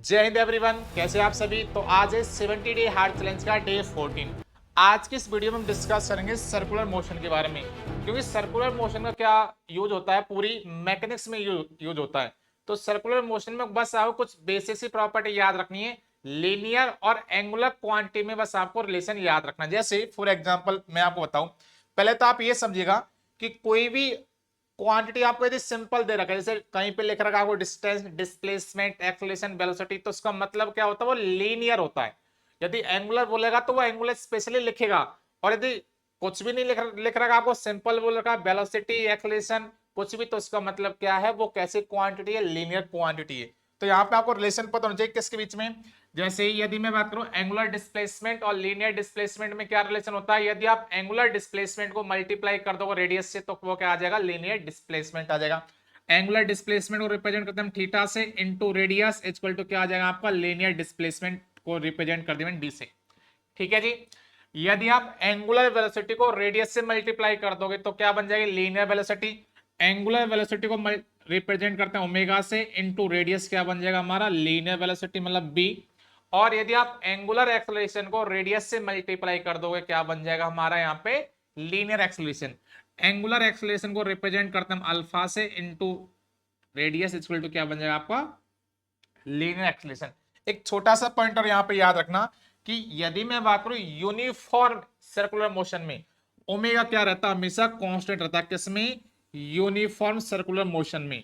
जय हिंद एवरीवन, कैसे आप सभी। तो आज है 70 डे हार्ड चैलेंज का डे 14। आज की इस वीडियो में हम डिस्कस करेंगे सर्कुलर मोशन के बारे में, क्योंकि सर्कुलर मोशन का क्या यूज होता है, पूरी मैकेनिक्स में यूज होता है। तो सर्कुलर मोशन में बस आपको कुछ बेसिक सी प्रॉपर्टी याद रखनी है। लीनियर और एंगुलर क्वांटिटी में बस आपको रिलेशन याद रखना है। जैसे फॉर एग्जाम्पल मैं आपको बताऊं, पहले तो आप ये समझिएगा कि कोई भी क्वांटिटी आपको यदि सिंपल दे रखा है, जैसे कहीं पे लिख रखा है आपको डिस्टेंस, डिस्प्लेसमेंट, एक्सेलरेशन, वेलोसिटी, तो उसका मतलब क्या होता है, वो लीनियर होता है। यदि एंगुलर बोलेगा तो वो एंगुलर स्पेशली लिखेगा। और यदि कुछ भी नहीं लिख रखा, आपको सिंपल बोल रखा, वेलोसिटी, एक्सेलरेशन, कुछ भी, तो इसका मतलब क्या है, वो कैसी क्वांटिटी है, लीनियर क्वांटिटी है। तो यहाँ पे आपको रिलेशन पता होना चाहिए किसके बीच में। जैसे यदि मैं बात करूं एंगुलर डिस्प्लेसमेंट और लीनियर डिस्प्लेसमेंट में क्या रिलेशन होता है, यदि आप एंगुलर डिस्प्लेसमेंट को मल्टीप्लाई कर दोगे रेडियस से तो वो क्या आ जाएगा, लीनियर डिस्प्लेसमेंट आ जाएगा। एंगुलर डिस्प्लेसमेंट को रिप्रेजेंट करते हैं थीटा से इनटू रेडियस इक्वल टू क्या आ जाएगा आपका, लीनियर डिस्प्लेसमेंट को रिप्रेजेंट कर देंगे डी से। ठीक है जी। यदि आप एंगुलर वेलोसिटी को रेडियस से मल्टीप्लाई कर दोगे तो क्या बन जाएगी, लीनियर वेलोसिटी। एंगुलर वेलोसिटी को रिप्रेजेंट करते हैं ओमेगा से इनटू रेडियस, क्या बन जाएगा हमारा, लीनियर वेलोसिटी मतलब बी। और यदि आप एंगुलर एक्सेलरेशन को रेडियस से मल्टीप्लाई कर दोगे क्या बन जाएगा हमारा यहाँ पे, लीनियर एक्सेलरेशन। एंगुलर एक्सेलरेशन को रिप्रेजेंट करते हैं अल्फा से इनटू रेडियस इक्वल टू क्या बन जाएगा आपका, लीनियर एक्सेलरेशन। एक छोटा सा पॉइंटर यहाँ पे याद रखना कि यदि मैं बात करूं यूनिफॉर्म सर्कुलर मोशन में, ओमेगा क्या रहता है, हमेशा कांस्टेंट रहता है। किसमें, यूनिफॉर्म सर्कुलर मोशन में।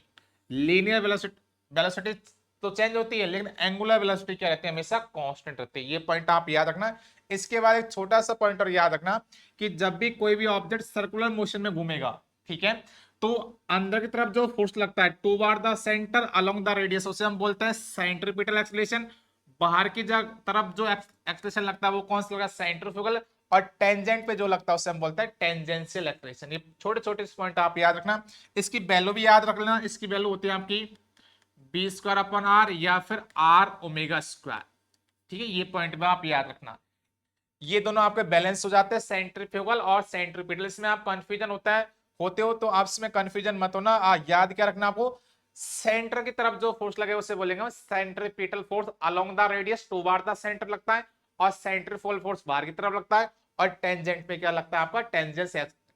लीनियर वेलोसिटी तो चेंज होती है, लेकिन एंगुलर वेलोसिटी क्या रहती है, हमेशा कांस्टेंट रहती है। ये पॉइंट आप याद रखना। इसके बाद एक छोटा सा पॉइंटर याद रखना कि जब भी कोई भी ऑब्जेक्ट सर्कुलर मोशन में घूमेगा, ठीक है, तो अंदर की तरफ जो फोर्स लगता है toward the centre along the radius, उसे हम बोलते हैं सेंट्रीपिटल एक्सेलरेशन। बाहर की तरफ जो एक्सेलरेशन लगता है वो कौन सा लगता है, सेंट्रीफ्यूगल। और टेंजेंट पे जो लगता है उसे हम बोलते हैं टेंजेंशियल एक्सेलरेशन। ये छोटे छोटे पॉइंट आप याद रखना। इसकी वैल्यू भी याद रख लेना। इसकी वैल्यू होती है आपकी बी स्क्वायर अपन आर या फिर आर ओमेगा स्क्वायर। ठीक है, ये पॉइंट में आप याद रखना। ये दोनों आपके बैलेंस हो जाते हैं, सेंट्रीफ्यूगल और सेंट्रीपिटल। इसमें आप कंफ्यूजन होता है, होते हो तो आप इसमें कंफ्यूजन मत होना। याद क्या रखना आपको, सेंटर की तरफ जो फोर्स लगे उसे बोलेंगे centripetal force along the radius toward the centre लगता है, और सेंट्रीफ्यूगल फोर्स बाहर की तरफ लगता है, और टेंजेंट पे क्या लगता है आपका,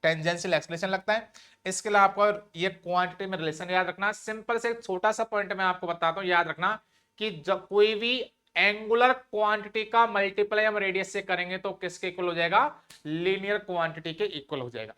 टेंजेंशियल एक्सेलरेशन लगता है। इसके अलावा आपको ये क्वांटिटी में रिलेशन याद रखना। सिंपल से एक छोटा सा पॉइंट मैं आपको बताता हूं, याद रखना कि जब कोई भी एंगुलर क्वांटिटी का मल्टीप्लाई हम रेडियस से करेंगे तो किसके इक्वल हो जाएगा, लीनियर क्वांटिटी के इक्वल हो जाएगा।